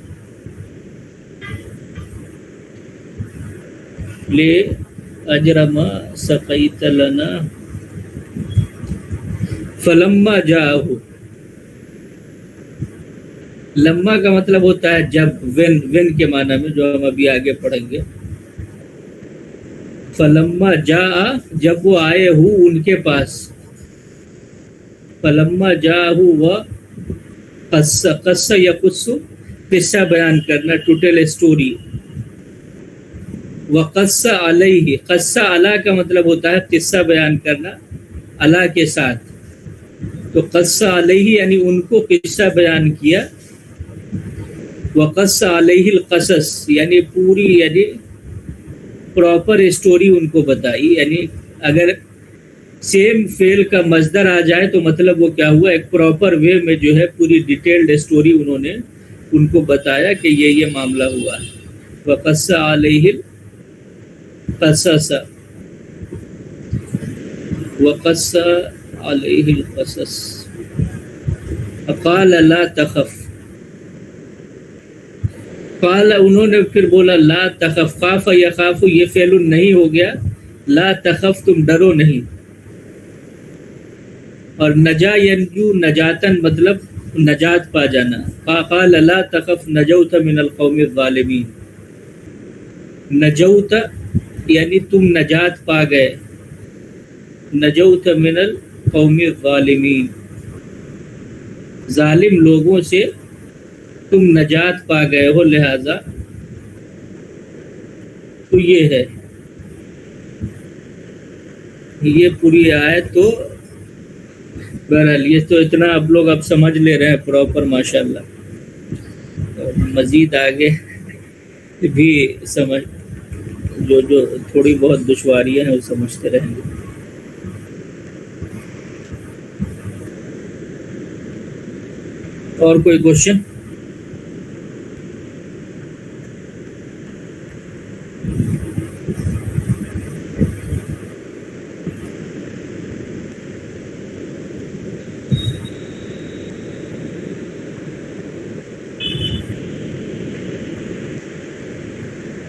لے اجر ما سقیت لنا فلما جاءہ، لما کا مطلب ہوتا ہے جب، وین کے معنی میں، جو ہم ابھی آگے پڑھیں گے. فلما جاء، جب وہ آئے ہو ان کے پاس، فلما جاءہ و قص یقص، قصہ بیان کرنا، ٹو ٹیل اے اسٹوری. وقص علیہ، قصہ علی کا مطلب ہوتا ہے قصہ بیان کرنا علی کے ساتھ. تو قص علیہ یعنی ان کو قصہ بیان کیا. وقص علیہ القصص یعنی پوری، یعنی پراپر اسٹوری ان کو بتائی. یعنی اگر سیم فعل کا مصدر آ جائے تو مطلب وہ کیا ہوا، ایک پراپر وے میں جو ہے پوری ڈیٹیلڈ اسٹوری انہوں نے ان کو بتایا کہ یہ معاملہ ہوا. وقص علیہ القصص، وقص علیہ القصص. قال لا تخف، قال انہوں نے پھر بولا لا تخف، خاف یخاف یہ فعل نہیں ہو گیا، لا تخف تم ڈرو نہیں. اور نجا ینجو، نجاتن مطلب نجات پا جانا. قال لا تخف نجوت من القوم الظالمین، نجوت یعنی تم نجات پا گئے، نجوت من القوم الظالمین، ظالم لوگوں سے تم نجات پا گئے ہو، لہذا تو یہ ہے، یہ پوری آیت تو بہرحال یہ تو اتنا آپ لوگ اب سمجھ لے رہے ہیں پراپر ماشاءاللہ، مزید آگے بھی سمجھ جو تھوڑی بہت دشواریاں ہیں وہ سمجھتے رہیں گے۔ اور کوئی کوشچن؟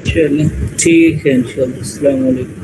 چلیں ٹھیک ہے انشاءاللہ، السلام علیکم۔